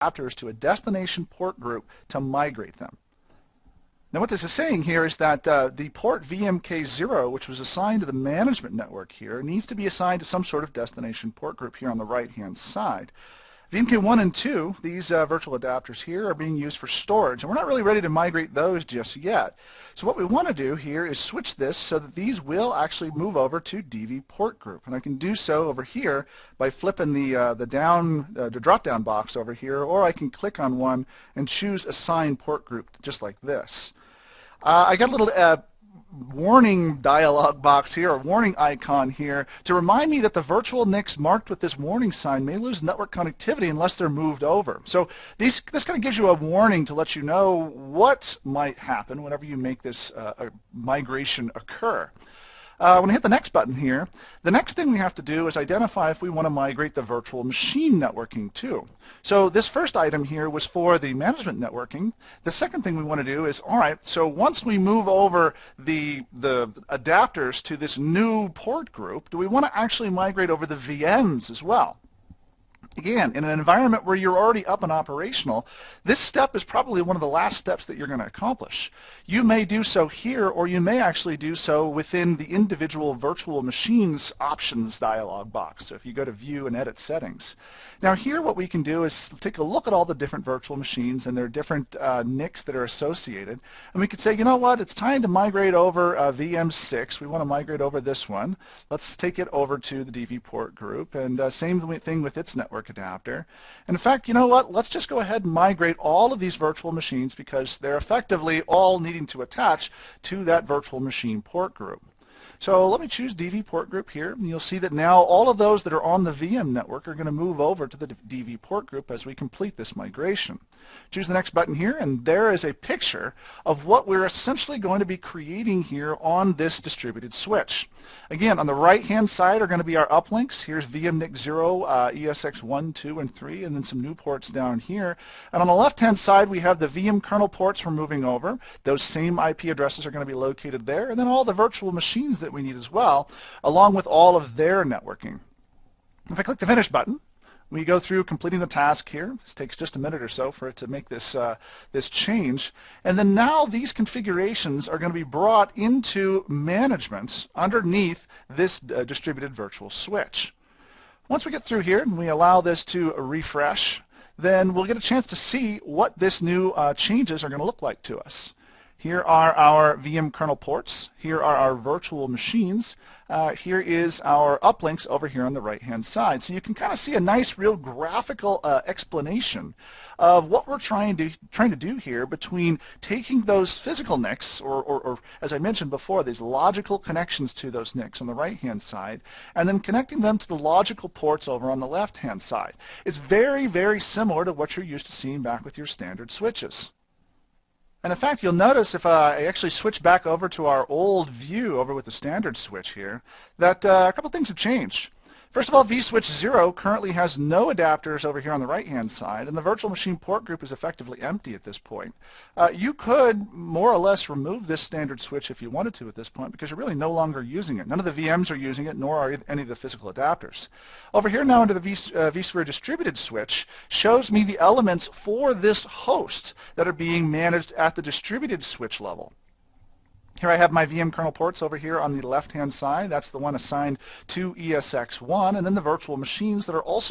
adapters to a destination port group to migrate them. Now what this is saying here is that the port VMK0, which was assigned to the management network here, needs to be assigned to some sort of destination port group here on the right-hand side. VMK1 and 2, these virtual adapters here, are being used for storage, and we're not really ready to migrate those just yet. So what we want to do here is switch this so that these will actually move over to DV port group, and I can do so over here by flipping the drop-down box over here, or I can click on one and choose Assign Port Group, just like this. I got a little warning dialog box here, or warning icon here, to remind me that the virtual NICs marked with this warning sign may lose network connectivity unless they're moved over. So this kind of gives you a warning to let you know what might happen whenever you make this migration occur. When I hit the next button here, the next thing we have to do is identify if we want to migrate the virtual machine networking too. So this first item here was for the management networking. The second thing we want to do is, all right, so once we move over the adapters to this new port group, do we want to actually migrate over the VMs as well? Again, in an environment where you're already up and operational, this step is probably one of the last steps that you're going to accomplish. You may do so here, or you may actually do so within the individual virtual machines options dialog box. So if you go to View and Edit Settings. Now here what we can do is take a look at all the different virtual machines and their different NICs that are associated. And we could say, you know what, it's time to migrate over VM6. We want to migrate over this one. Let's take it over to the DV port group, and same thing with its network adapter. And in fact, you know what, let's just go ahead and migrate all of these virtual machines because they're effectively all needing to attach to that virtual machine port group. So let me choose DV port group here, and you'll see that now all of those that are on the VM network are going to move over to the DV port group as we complete this migration. Choose the next button here, and there is a picture of what we're essentially going to be creating here on this distributed switch. Again, on the right-hand side are going to be our uplinks. Here's VMNIC 0, ESX 1, 2, and 3, and then some new ports down here. And on the left-hand side, we have the VM kernel ports we're moving over. Those same IP addresses are going to be located there, and then all the virtual machines that we need as well, along with all of their networking. If I click the Finish button, we go through completing the task here. This takes just a minute or so for it to make this, this change. And then now these configurations are going to be brought into management underneath this distributed virtual switch. Once we get through here and we allow this to refresh, then we'll get a chance to see what this new changes are going to look like to us. Here are our VM kernel ports. Here are our virtual machines. Here is our uplinks over here on the right-hand side. So you can kind of see a nice, real graphical explanation of what we're trying to do here between taking those physical NICs, or as I mentioned before, these logical connections to those NICs on the right-hand side, and then connecting them to the logical ports over on the left-hand side. It's very, very similar to what you're used to seeing back with your standard switches. And in fact, you'll notice if I actually switch back over to our old view over with the standard switch here, that a couple things have changed. First of all, vSwitch 0 currently has no adapters over here on the right-hand side, and the virtual machine port group is effectively empty at this point. You could more or less remove this standard switch if you wanted to at this point, because you're really no longer using it. None of the VMs are using it, nor are any of the physical adapters. Over here now under the vSphere distributed switch shows me the elements for this host that are being managed at the distributed switch level. Here I have my VM kernel ports over here on the left-hand side. That's the one assigned to ESX1, and then the virtual machines that are also